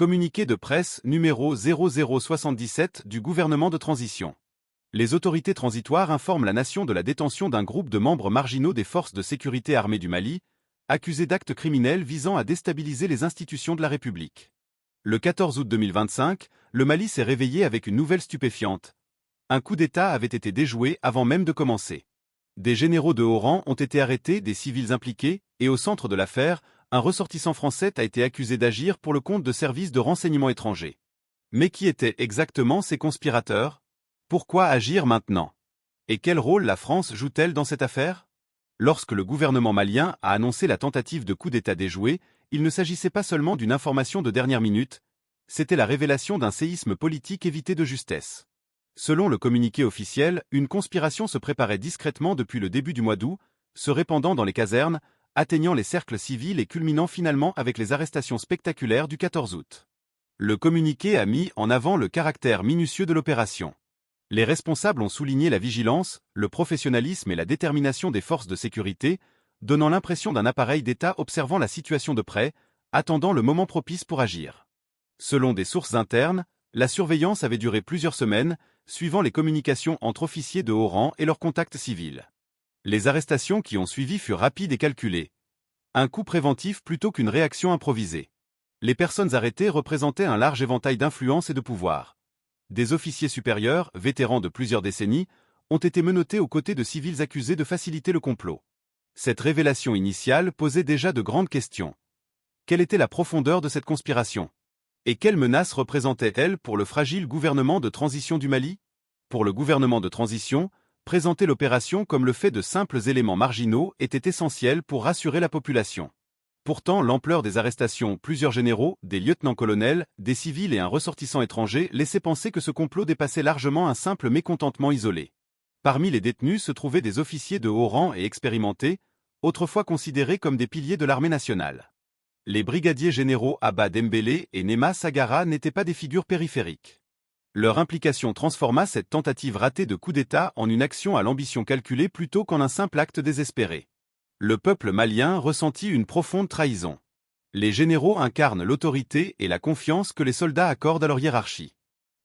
Communiqué de presse numéro 0077 du gouvernement de transition. Les autorités transitoires informent la nation de la détention d'un groupe de membres marginaux des forces de sécurité armées du Mali, accusés d'actes criminels visant à déstabiliser les institutions de la République. Le 14 août 2025, le Mali s'est réveillé avec une nouvelle stupéfiante. Un coup d'État avait été déjoué avant même de commencer. Des généraux de haut rang ont été arrêtés, des civils impliqués, et au centre de l'affaire, un ressortissant français a été accusé d'agir pour le compte de services de renseignement étrangers. Mais qui étaient exactement ces conspirateurs? Pourquoi agir maintenant? Et quel rôle la France joue-t-elle dans cette affaire? Lorsque le gouvernement malien a annoncé la tentative de coup d'État déjoué, il ne s'agissait pas seulement d'une information de dernière minute, c'était la révélation d'un séisme politique évité de justesse. Selon le communiqué officiel, une conspiration se préparait discrètement depuis le début du mois d'août, se répandant dans les casernes, atteignant les cercles civils et culminant finalement avec les arrestations spectaculaires du 14 août. Le communiqué a mis en avant le caractère minutieux de l'opération. Les responsables ont souligné la vigilance, le professionnalisme et la détermination des forces de sécurité, donnant l'impression d'un appareil d'État observant la situation de près, attendant le moment propice pour agir. Selon des sources internes, la surveillance avait duré plusieurs semaines, suivant les communications entre officiers de haut rang et leurs contacts civils. Les arrestations qui ont suivi furent rapides et calculées. Un coup préventif plutôt qu'une réaction improvisée. Les personnes arrêtées représentaient un large éventail d'influence et de pouvoir. Des officiers supérieurs, vétérans de plusieurs décennies, ont été menottés aux côtés de civils accusés de faciliter le complot. Cette révélation initiale posait déjà de grandes questions. Quelle était la profondeur de cette conspiration? Et quelle menace représentait-elle pour le fragile gouvernement de transition du Mali? Pour le gouvernement de transition, présenter l'opération comme le fait de simples éléments marginaux était essentiel pour rassurer la population. Pourtant, l'ampleur des arrestations, plusieurs généraux, des lieutenants-colonels, des civils et un ressortissant étranger laissaient penser que ce complot dépassait largement un simple mécontentement isolé. Parmi les détenus se trouvaient des officiers de haut rang et expérimentés, autrefois considérés comme des piliers de l'armée nationale. Les brigadiers généraux Abba Dembélé et Nema Sagara n'étaient pas des figures périphériques. Leur implication transforma cette tentative ratée de coup d'État en une action à l'ambition calculée plutôt qu'en un simple acte désespéré. Le peuple malien ressentit une profonde trahison. Les généraux incarnent l'autorité et la confiance que les soldats accordent à leur hiérarchie.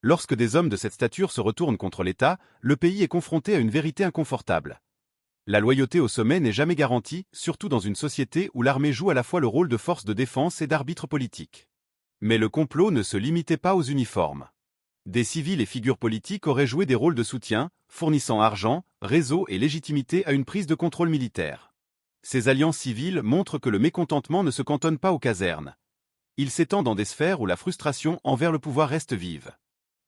Lorsque des hommes de cette stature se retournent contre l'État, le pays est confronté à une vérité inconfortable. La loyauté au sommet n'est jamais garantie, surtout dans une société où l'armée joue à la fois le rôle de force de défense et d'arbitre politique. Mais le complot ne se limitait pas aux uniformes. Des civils et figures politiques auraient joué des rôles de soutien, fournissant argent, réseau et légitimité à une prise de contrôle militaire. Ces alliances civiles montrent que le mécontentement ne se cantonne pas aux casernes. Il s'étend dans des sphères où la frustration envers le pouvoir reste vive.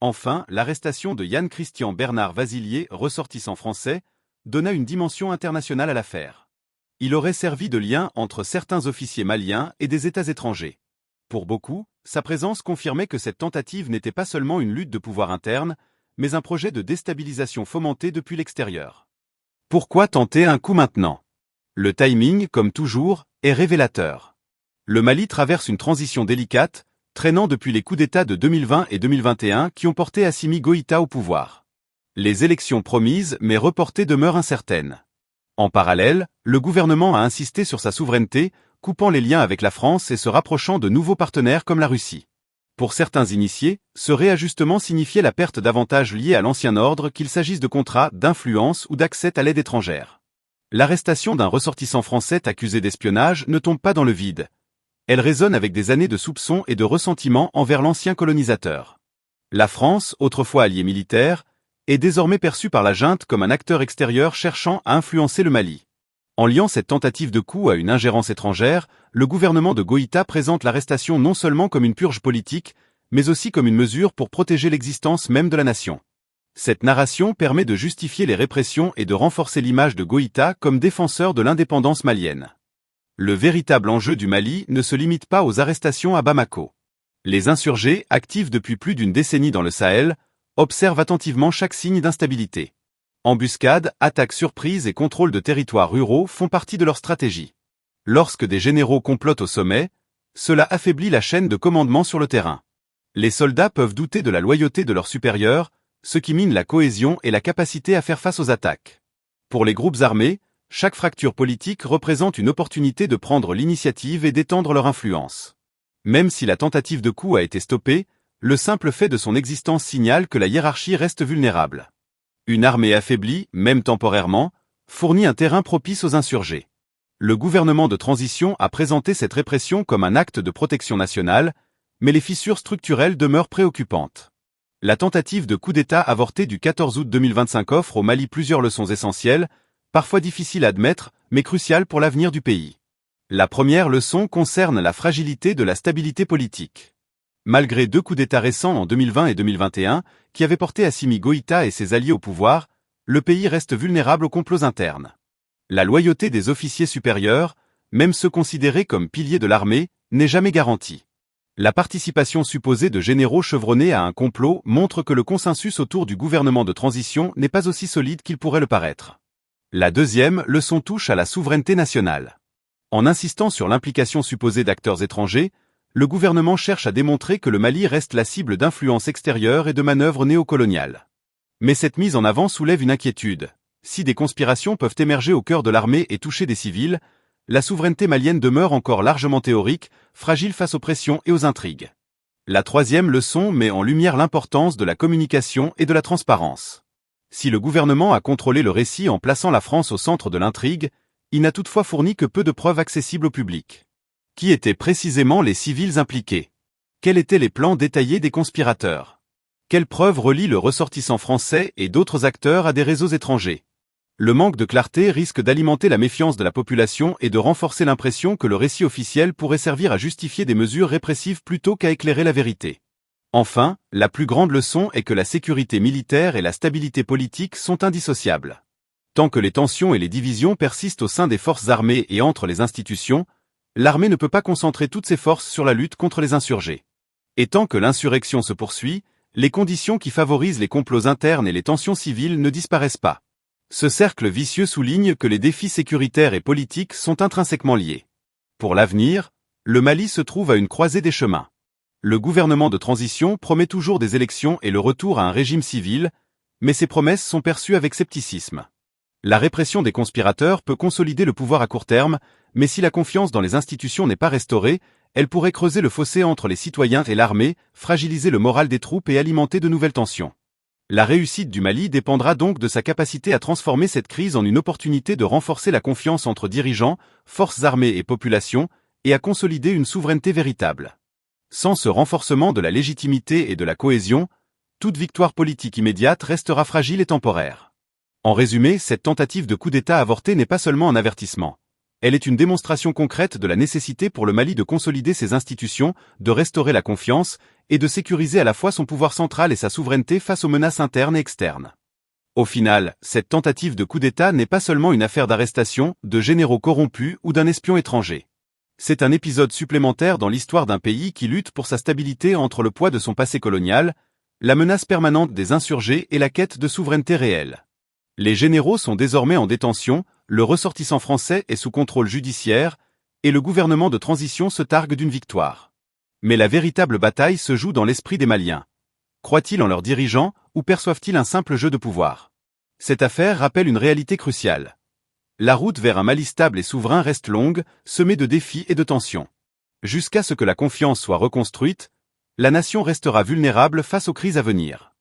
Enfin, l'arrestation de Yann Christian Bernard Vasilier, ressortissant français, donna une dimension internationale à l'affaire. Il aurait servi de lien entre certains officiers maliens et des États étrangers. Pour beaucoup, sa présence confirmait que cette tentative n'était pas seulement une lutte de pouvoir interne, mais un projet de déstabilisation fomenté depuis l'extérieur. Pourquoi tenter un coup maintenant? Le timing, comme toujours, est révélateur. Le Mali traverse une transition délicate, traînant depuis les coups d'État de 2020 et 2021 qui ont porté Assimi Goïta au pouvoir. Les élections promises mais reportées demeurent incertaines. En parallèle, le gouvernement a insisté sur sa souveraineté, coupant les liens avec la France et se rapprochant de nouveaux partenaires comme la Russie. Pour certains initiés, ce réajustement signifiait la perte d'avantages liés à l'ancien ordre, qu'il s'agisse de contrats, d'influence ou d'accès à l'aide étrangère. L'arrestation d'un ressortissant français accusé d'espionnage ne tombe pas dans le vide. Elle résonne avec des années de soupçons et de ressentiment envers l'ancien colonisateur. La France, autrefois alliée militaire, est désormais perçue par la junte comme un acteur extérieur cherchant à influencer le Mali. En liant cette tentative de coup à une ingérence étrangère, le gouvernement de Goïta présente l'arrestation non seulement comme une purge politique, mais aussi comme une mesure pour protéger l'existence même de la nation. Cette narration permet de justifier les répressions et de renforcer l'image de Goïta comme défenseur de l'indépendance malienne. Le véritable enjeu du Mali ne se limite pas aux arrestations à Bamako. Les insurgés, actifs depuis plus d'une décennie dans le Sahel, observent attentivement chaque signe d'instabilité. Embuscades, attaques surprises et contrôle de territoires ruraux font partie de leur stratégie. Lorsque des généraux complotent au sommet, cela affaiblit la chaîne de commandement sur le terrain. Les soldats peuvent douter de la loyauté de leurs supérieurs, ce qui mine la cohésion et la capacité à faire face aux attaques. Pour les groupes armés, chaque fracture politique représente une opportunité de prendre l'initiative et d'étendre leur influence. Même si la tentative de coup a été stoppée, le simple fait de son existence signale que la hiérarchie reste vulnérable. Une armée affaiblie, même temporairement, fournit un terrain propice aux insurgés. Le gouvernement de transition a présenté cette répression comme un acte de protection nationale, mais les fissures structurelles demeurent préoccupantes. La tentative de coup d'État avortée du 14 août 2025 offre au Mali plusieurs leçons essentielles, parfois difficiles à admettre, mais cruciales pour l'avenir du pays. La première leçon concerne la fragilité de la stabilité politique. Malgré 2 coups d'État récents en 2020 et 2021, qui avaient porté Assimi Goïta et ses alliés au pouvoir, le pays reste vulnérable aux complots internes. La loyauté des officiers supérieurs, même ceux considérés comme piliers de l'armée, n'est jamais garantie. La participation supposée de généraux chevronnés à un complot montre que le consensus autour du gouvernement de transition n'est pas aussi solide qu'il pourrait le paraître. La deuxième leçon touche à la souveraineté nationale. En insistant sur l'implication supposée d'acteurs étrangers, le gouvernement cherche à démontrer que le Mali reste la cible d'influences extérieures et de manœuvres néocoloniales. Mais cette mise en avant soulève une inquiétude. Si des conspirations peuvent émerger au cœur de l'armée et toucher des civils, la souveraineté malienne demeure encore largement théorique, fragile face aux pressions et aux intrigues. La troisième leçon met en lumière l'importance de la communication et de la transparence. Si le gouvernement a contrôlé le récit en plaçant la France au centre de l'intrigue, il n'a toutefois fourni que peu de preuves accessibles au public. Qui étaient précisément les civils impliqués? Quels étaient les plans détaillés des conspirateurs? Quelles preuves relient le ressortissant français et d'autres acteurs à des réseaux étrangers? Le manque de clarté risque d'alimenter la méfiance de la population et de renforcer l'impression que le récit officiel pourrait servir à justifier des mesures répressives plutôt qu'à éclairer la vérité. Enfin, la plus grande leçon est que la sécurité militaire et la stabilité politique sont indissociables. Tant que les tensions et les divisions persistent au sein des forces armées et entre les institutions, l'armée ne peut pas concentrer toutes ses forces sur la lutte contre les insurgés. Et tant que l'insurrection se poursuit, les conditions qui favorisent les complots internes et les tensions civiles ne disparaissent pas. Ce cercle vicieux souligne que les défis sécuritaires et politiques sont intrinsèquement liés. Pour l'avenir, le Mali se trouve à une croisée des chemins. Le gouvernement de transition promet toujours des élections et le retour à un régime civil, mais ces promesses sont perçues avec scepticisme. La répression des conspirateurs peut consolider le pouvoir à court terme, mais si la confiance dans les institutions n'est pas restaurée, elle pourrait creuser le fossé entre les citoyens et l'armée, fragiliser le moral des troupes et alimenter de nouvelles tensions. La réussite du Mali dépendra donc de sa capacité à transformer cette crise en une opportunité de renforcer la confiance entre dirigeants, forces armées et population, et à consolider une souveraineté véritable. Sans ce renforcement de la légitimité et de la cohésion, toute victoire politique immédiate restera fragile et temporaire. En résumé, cette tentative de coup d'État avorté n'est pas seulement un avertissement. Elle est une démonstration concrète de la nécessité pour le Mali de consolider ses institutions, de restaurer la confiance, et de sécuriser à la fois son pouvoir central et sa souveraineté face aux menaces internes et externes. Au final, cette tentative de coup d'État n'est pas seulement une affaire d'arrestation, de généraux corrompus ou d'un espion étranger. C'est un épisode supplémentaire dans l'histoire d'un pays qui lutte pour sa stabilité entre le poids de son passé colonial, la menace permanente des insurgés et la quête de souveraineté réelle. Les généraux sont désormais en détention, le ressortissant français est sous contrôle judiciaire, et le gouvernement de transition se targue d'une victoire. Mais la véritable bataille se joue dans l'esprit des Maliens. Croient-ils en leurs dirigeants, ou perçoivent-ils un simple jeu de pouvoir? Cette affaire rappelle une réalité cruciale. La route vers un Mali stable et souverain reste longue, semée de défis et de tensions. Jusqu'à ce que la confiance soit reconstruite, la nation restera vulnérable face aux crises à venir.